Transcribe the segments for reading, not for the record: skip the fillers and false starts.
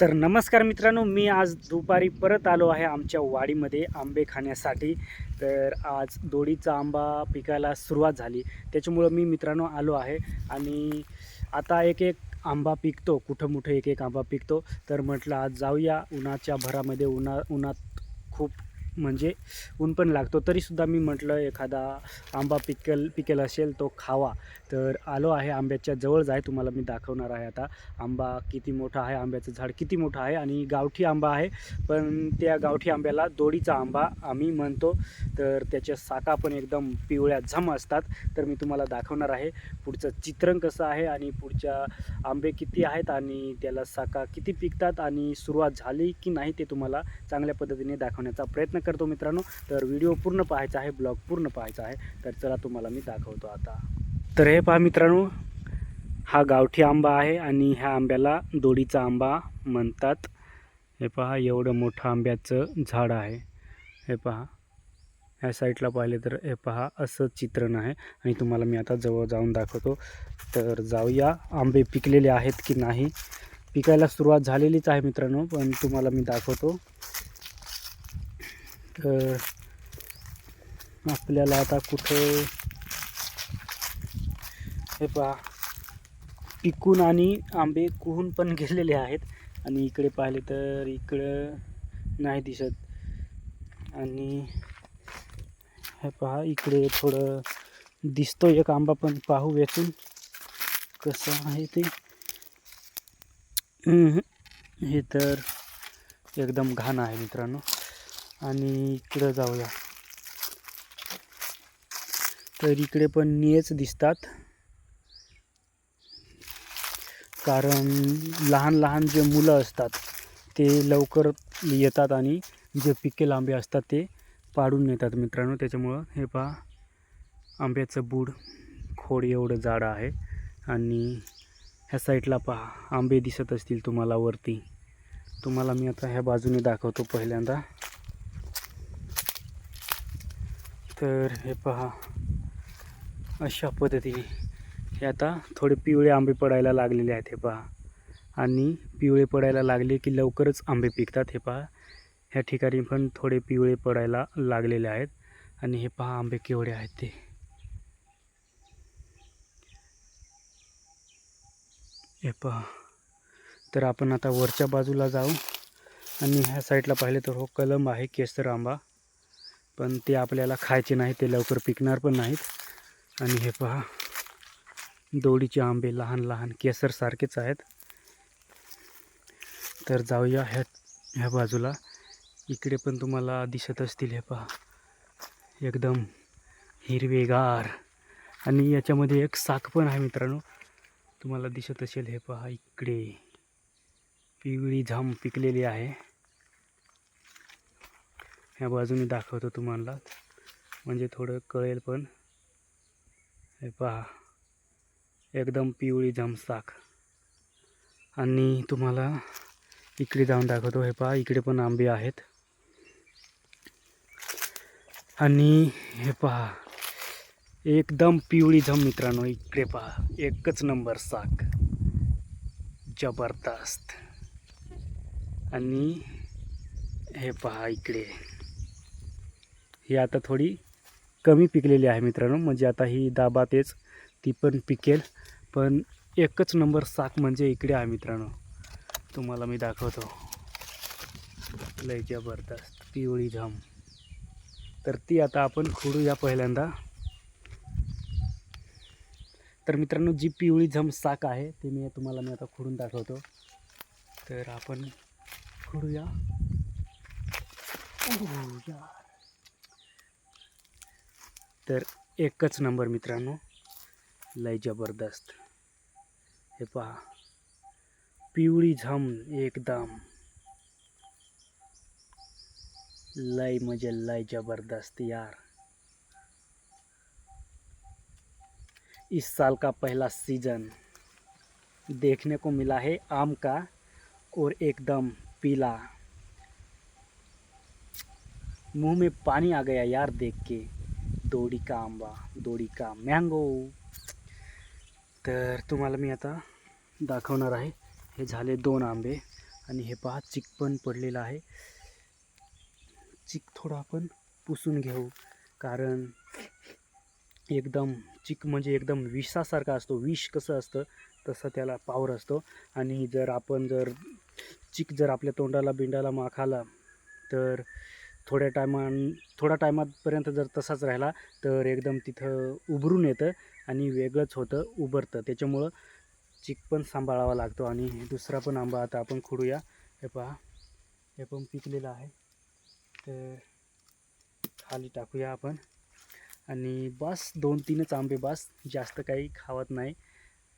तर नमस्कार मित्रांनो, मी आज दुपारी परत आलो आहे आमच्या वाडीमध्ये आंबे खाण्यासाठी. तर आज दोडीचा आंबा पिकायला सुरुवात झाली, त्याच्यामुळं मी मित्रांनो आलो आहे. आणि आता एक एक आंबा पिकतो, कुठं कुठं एक एक आंबा पिकतो. तर म्हटलं आज जाऊया उन्हाच्या भरामध्ये, उन्हात खूप म्हणजे ऊन पण लागतो, तरीसुद्धा मी म्हटलं एखादा आंबा पिकेल असेल तो खावा. तर आलो आहे, आंब्याच्या जवळ आहे, तुम्हाला मी दाखवणार आहे आता आंबा किती मोठा आहे, आंब्याचं झाड किती मोठं आहे. आणि गावठी आंबा आहे, पण त्या गावठी आंब्याला दोडीचा आंबा आम्ही म्हणतो. तर त्याच्या साका पण एकदम पिवळ्या झम असतात. तर मी तुम्हाला दाखवणार आहे पुढचं चित्रण कसं आहे आणि पुढच्या आंबे किती आहेत आणि त्याला साका किती पिकतात आणि सुरुवात झाली की नाही ते तुम्हाला चांगल्या पद्धतीने दाखवण्याचा प्रयत्न करतो मित्रांनो. तर व्हिडिओ पूर्ण पाहायचा आहे, ब्लॉग पूर्ण पाहायचा आहे. तर चला तुम्हाला मी दाखवतो आता. तर हे पहा मित्रांनो, हा गावठी आंबा आहे आणि ह्या आंब्याला दोडीचा आंबा म्हणतात. हे पहा एवढं मोठं आंब्याचं झाड आहे. हे पहा, ह्या साईडला पाहिले तर हे पहा असं चित्रण आहे. आणि तुम्हाला मी आता जवळ जाऊन दाखवतो. तर जाऊया, आंबे पिकलेले आहेत की नाही. पिकायला सुरुवात झालेलीच आहे मित्रांनो, पण तुम्हाला मी दाखवतो. तर आपल्याला आता कुठं, हे पहा पिकून आणि आंबे कुहून पण गेलेले आहेत. आणि इकडे पाहिले तर इकडं नाही दिसत. आणि हे पहा इकडे थोडं दिसतो एक आंबा, पण पाहू वेचून कसं आहे ते. हे तर एकदम घाण आहे मित्रांनो. आणि इकडं जाऊया, तर इकडे पण निळेच दिसतात, कारण लहान लहान जे मुलं असतात ते लवकर येतात आणि जे पिकेल आंबे असतात ते पाडून नेतात मित्रांनो. त्याच्यामुळं हे पहा आंब्याचं बूड खोड एवढं जाड आहे. आणि ह्या साईडला पहा आंबे दिसत असतील तुम्हाला वरती. तुम्हाला मी आता ह्या बाजूने दाखवतो पहिल्यांदा. तर हे पहा अशा पद्धतीने हे आता थोडे पिवळे आंबे पडायला लागलेले आहेत. हे पहा, आणि पिवळे पडायला लागले की लवकरच आंबे पिकतात. हे पहा ह्या ठिकाणी पण थोडे पिवळे पडायला लागलेले आहेत. आणि हे पहा आंबे केवढे आहेत ते. हे पहा, तर आपण आता वरच्या बाजूला जाऊ. आणि ह्या साईडला पाहिले तर हो कलम आहे, केसर आंबा, पण ते आपल्याला खायचे नाही, ते लवकर पिकणार पण नाहीत. आणि हे पहा दोडीचे आंबे लहान लहान केसरसारखेच आहेत. तर जाऊया ह्या बाजूला. इकडे पण तुम्हाला दिसत असतील. हे पहा एकदम हिरवेगार. आणि याच्यामध्ये एक साख पण आहे मित्रांनो, तुम्हाला दिसत असेल. हे पहा इकडे पिवळी झाम पिकलेली आहे. ह्या बाजूने दाखवतो तुम्हाला, म्हणजे थोडं कळेल पण. हे पहा एकदम पिवळी झाम साख. आणि तुम्हाला इकडे जाऊन दाखवतो. हे पहा इकडे पण आंबे आहेत. आणि हे पहा एकदम पिवळी झम मित्रांनो. इकडे पहा एकच नंबर साख, जबरदस्त. आणि हे पहा इकडे ही आता थोडी कमी पिकलेली आहे मित्रांनो, म्हणजे आता ही दाबातेच ती पण पिकेल. पण एकच नंबर साख म्हणजे इकडे आहे मित्रांनो, तुम्हाला मी दाखवतो. लय जबरदस्त पिवळी झम. तर ती आता आपण खोडूया पहिल्यांदा. तर मित्रांनो जी पिवळी झम साख आहे ती तुम्हाला आता खोडून दाखवतो. तर आपण खोडूया. तर एकच नंबर मित्रांनो, लय जबरदस्त. हे पहा पिवळी झम एकदम, लय म्हणजे लय जबरदस्त यार. इस साल का पहला सीजन देखने को मिला है आम का, और एकदम पीला। मुंह में पानी आ गया यार देख के. दोडी का आंबा, दोडी का मँगो. तर तुम्हाला मी आता दाखवणार आहे. हे झाले 2 आंबे आणि हे पहा चिक पण पडलेला आहे. चिक थोडा आपण पुसून घेऊ, कारण एकदम चिक म्हणजे एकदम विषासारखा असतो. विष कसं असतं तसं त्याला पावर असतो. आणि जर आपण चिक जर आपल्या तोंडाला बिंडाला माखाला तर थोड्या टायमापर्यंत जर तसाच राहिला तर एकदम तिथं उभरून येतं आणि वेगळंच होतं, उभरतं. त्याच्यामुळं चिक पण सांभाळावा लागतो. आणि दुसरा पण आंबा आता आपण खुडूया. हे पहा, हे पण पिकलेलं आहे. तर खाली टाकूया आपण. आणि बस 2-3च आंबे बस, जास्त काही खावत नाही.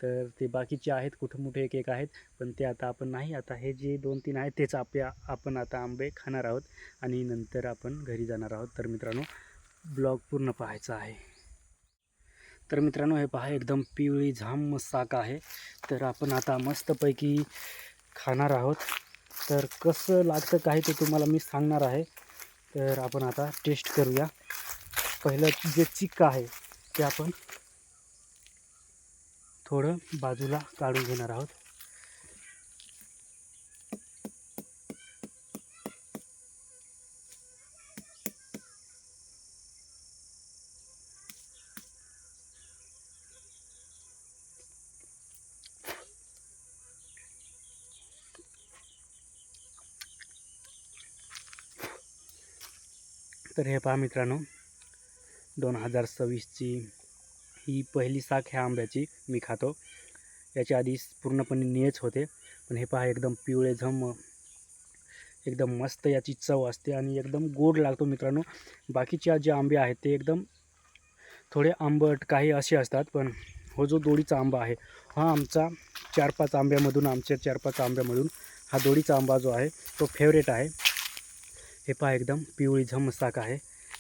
तर ते बाकीचे आहेत कुठं मोठे एक एक आहेत, पण ते आता आपण नाही. आता हे जे 2-3 आहेत तेच आपण आता आंबे खाणार आहोत आणि नंतर आपण घरी जाणार आहोत. तर मित्रांनो, ब्लॉग पूर्ण पाहायचा आहे. तर मित्रांनो, हे पहा एकदम पिवळी झाम साक आहे. तर आपण आता मस्तपैकी खाणार आहोत. तर कसं लागतं काय ते तुम्हाला मी सांगणार आहे. तर आपण आता टेस्ट करूया. पहिलं जे चिक आहे ते आपण थोडं बाजूला काढून घेणार आहोत. तर हे पहा मित्रांनो, 2026ची ही पहिली साख ह्या आंब्याची मी खातो. याच्या आधी पूर्णपणे निळेच होते, पण हे पहा एकदम पिवळे झम, एकदम मस्त याची चव असते आणि एकदम गोड लागतो मित्रांनो. बाकीचे जे आंबे आहेत ते एकदम थोडे आंबट काही असे असतात, पण हो जो दोडीचा आंबा आहे हा आमच्या 4-5 आंब्यामधून हा दोडीचा आंबा जो आहे तो फेवरेट आहे. हे पहा एकदम पिवळी झमसाक आहे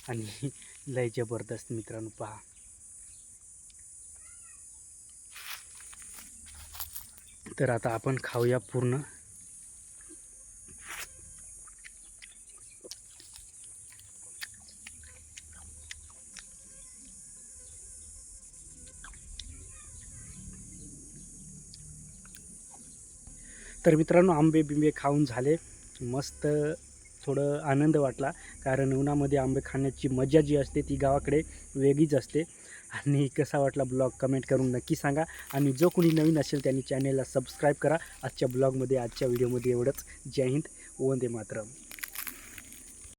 आणि लय जबरदस्त मित्रांनो. पहा, तर आता आपण खाऊया पूर्ण. तर मित्रांनो, आंबे बिंबे खाऊन झाले. मस्त थोडं आनंद वाटला, कारण उन्हामध्ये आंबे खाण्याची मजा जी असते ती गावाकडे वेगळीच असते. आणि कसा वाटला ब्लॉग कमेंट करून नक्की सांगा. आणि जो कोणी नवीन असेल त्यांनी चॅनेलला सबस्क्राईब करा. आजच्या व्हिडिओमध्ये एवढंच. जय हिंद, वंदे मातरम.